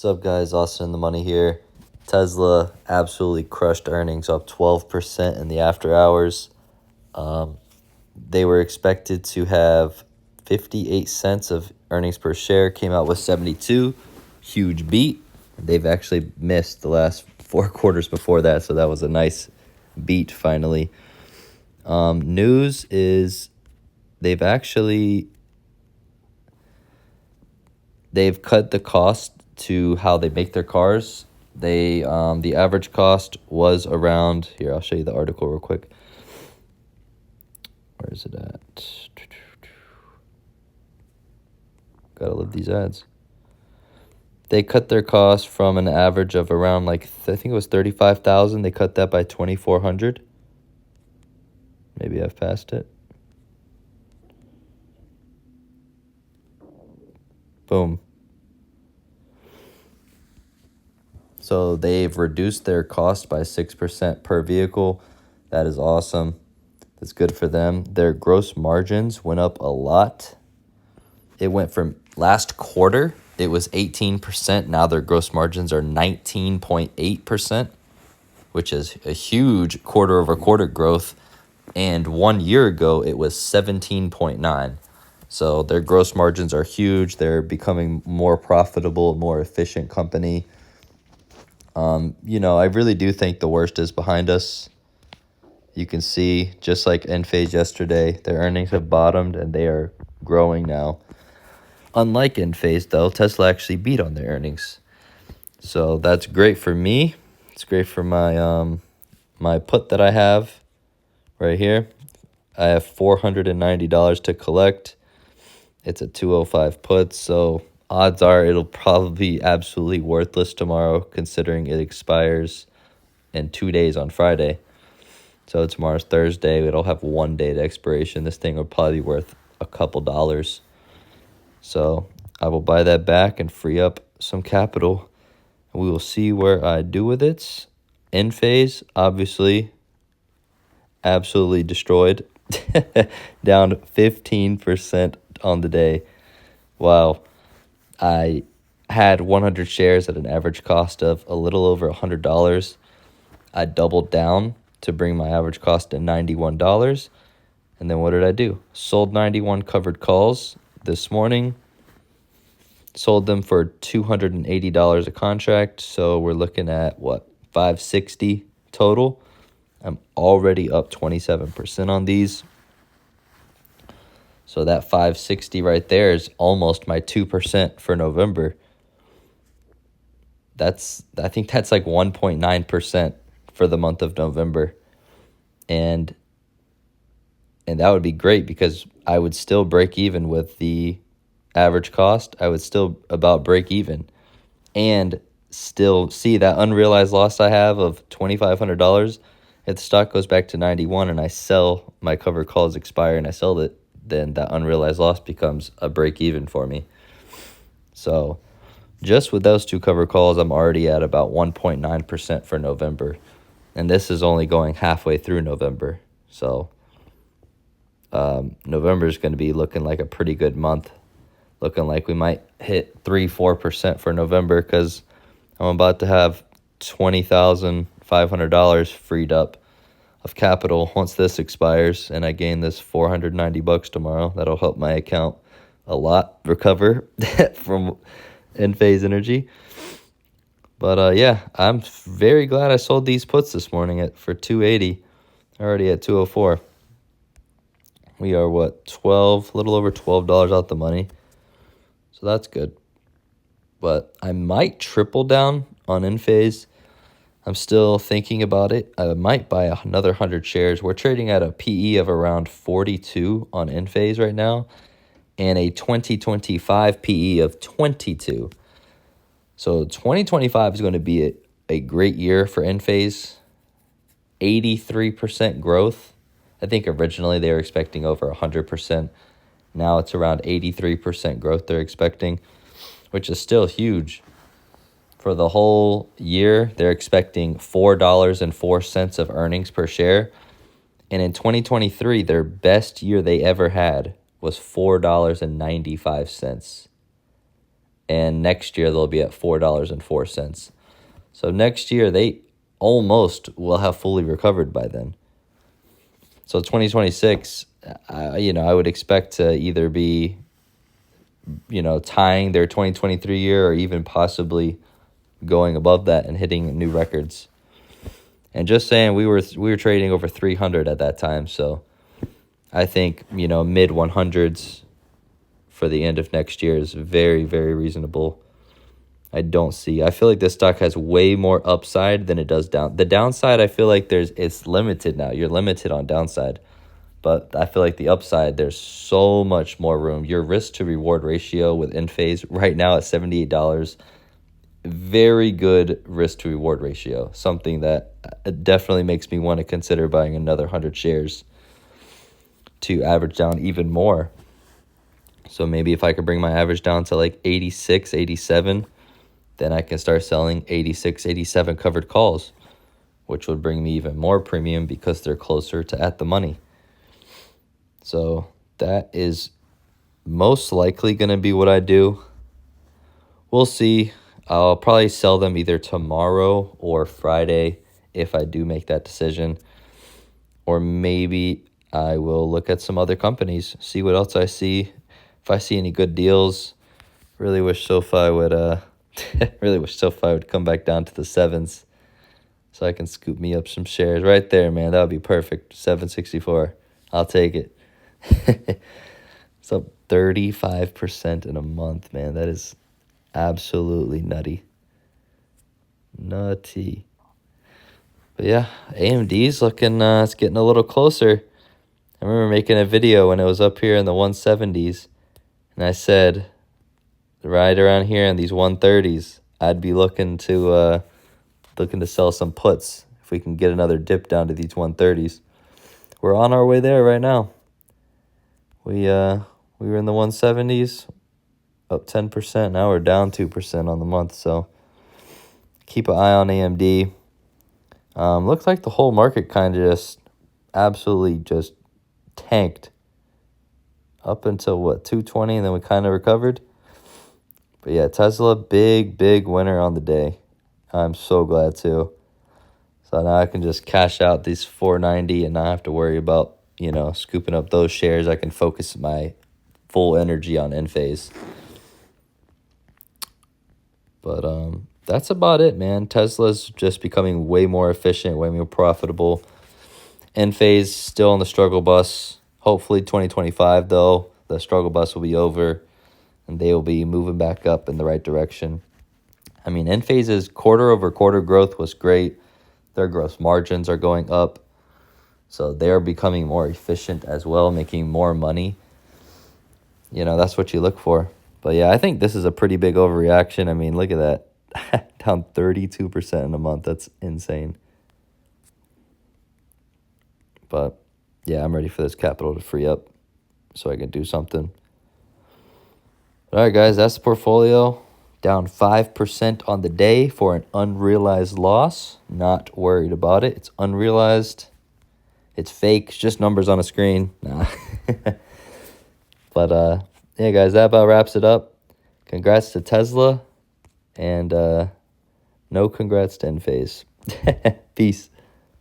What's up, guys? Austin in the Money here. Tesla absolutely crushed earnings, up 12% in the after hours. They were expected to have 58 cents of earnings per share, came out with 72. Huge beat. They've actually missed the last 4 quarters before that, so that was a nice beat finally. News is they've cut the cost to how they make their cars. The average cost was around here. I'll show you the article real quick. Where is it at? Gotta love these ads. They cut their cost from an average of around I think it was 35,000. They cut that by 2,400. Maybe I've passed it. Boom. So they've reduced their cost by 6% per vehicle. That is awesome. That's good for them. Their gross margins went up a lot. It went from last quarter, it was 18%. Now their gross margins are 19.8%, which is a huge quarter-over-quarter growth. And 1 year ago, it was 17.9%. So their gross margins are huge. They're becoming more profitable, more efficient company. I really do think the worst is behind us. You can see, just like Enphase yesterday, their earnings have bottomed and they are growing now. Unlike Enphase, though, Tesla actually beat on their earnings. So that's great for me. It's great for my put that I have right here. I have $490 to collect. It's a 205 put, so odds are it'll probably be absolutely worthless tomorrow, considering it expires in 2 days on Friday. So tomorrow's Thursday. It'll have 1 day to expiration. This thing will probably be worth a couple dollars. So I will buy that back and free up some capital. And we will see where I do with it. Enphase, obviously, absolutely destroyed. Down 15% on the day. Wow. I had 100 shares at an average cost of a little over $100. I doubled down to bring my average cost to $91. And then what did I do? Sold 91 covered calls this morning. Sold them for $280 a contract. So we're looking at $560 total. I'm already up 27% on these. So that $560 right there is almost my 2% for November. I think that's like 1.9% for the month of November. And that would be great because I would still break even with the average cost. I would still about break even and still see that unrealized loss I have of $2,500. If the stock goes back to 91 and I sell, my covered calls expire and I sell it, then that unrealized loss becomes a break even for me. So just with those two covered calls, I'm already at about 1.9% for November. And this is only going halfway through November. So November is going to be looking like a pretty good month. Looking like we might hit 3-4% for November because I'm about to have $20,500 freed up of capital once this expires, and I gain this $490 tomorrow. That'll help my account a lot recover from Enphase Energy. But yeah, I'm very glad I sold these puts this morning for $280. Already at $204. We are a little over $12 out the money. So that's good. But I might triple down on Enphase. I'm still thinking about it. I might buy another 100 shares. We're trading at a PE of around 42 on Enphase right now and a 2025 PE of 22. So 2025 is going to be a great year for Enphase. 83% growth. I think originally they were expecting over 100%. Now it's around 83% growth they're expecting, which is still huge. For the whole year, they're expecting $4.04 of earnings per share. And in 2023, their best year they ever had was $4.95. and next year they'll be at $4.04. So next year they almost will have fully recovered by then. So 2026, I would expect to either be, tying their 2023 year or even possibly going above that and hitting new records. And just saying, we were trading over 300 at that time, so I think, mid 100s for the end of next year is very, very reasonable. I feel like this stock has way more upside than it does down. The downside, I feel like it's limited now. You're limited on downside. But I feel like the upside, there's so much more room. Your risk to reward ratio with Enphase right now at $78, very good risk to reward ratio. Something that definitely makes me want to consider buying another 100 shares to average down even more. So maybe if I could bring my average down to like 86, 87, then I can start selling 86, 87 covered calls, which would bring me even more premium because they're closer to at the money. So that is most likely going to be what I do. We'll see. I'll probably sell them either tomorrow or Friday if I do make that decision. Or maybe I will look at some other companies, see what else I see. If I see any good deals, really wish SoFi would come back down to the sevens so I can scoop me up some shares right there, man. That would be perfect. 764. I'll take it. It's up 35% in a month, man. That is absolutely nutty. But yeah, AMD's looking, it's getting a little closer. I remember making a video when it was up here in the 170s, and I said, right around here in these 130s, I'd be looking to sell some puts if we can get another dip down to these 130s. We're on our way there right now. We were in the 170s, up 10%. Now we're down 2% on the month. So keep an eye on AMD. Looks like the whole market kind of just absolutely just tanked up until 220, and then we kind of recovered. But yeah, Tesla, big winner on the day. I'm so glad too. So now I can just cash out these 490 and not have to worry about, scooping up those shares. I can focus my full energy on Enphase. But that's about it, man. Tesla's just becoming way more efficient, way more profitable. Enphase still on the struggle bus. Hopefully 2025, though, the struggle bus will be over and they will be moving back up in the right direction. I mean, Enphase's quarter-over-quarter growth was great. Their gross margins are going up. So they're becoming more efficient as well, making more money. That's what you look for. But yeah, I think this is a pretty big overreaction. I mean, look at that. Down 32% in a month. That's insane. But yeah, I'm ready for this capital to free up so I can do something. All right, guys, that's the portfolio. Down 5% on the day for an unrealized loss. Not worried about it. It's unrealized. It's fake. It's just numbers on a screen. Nah. But yeah, guys, that about wraps it up. Congrats to Tesla. And no congrats to Enphase. Peace.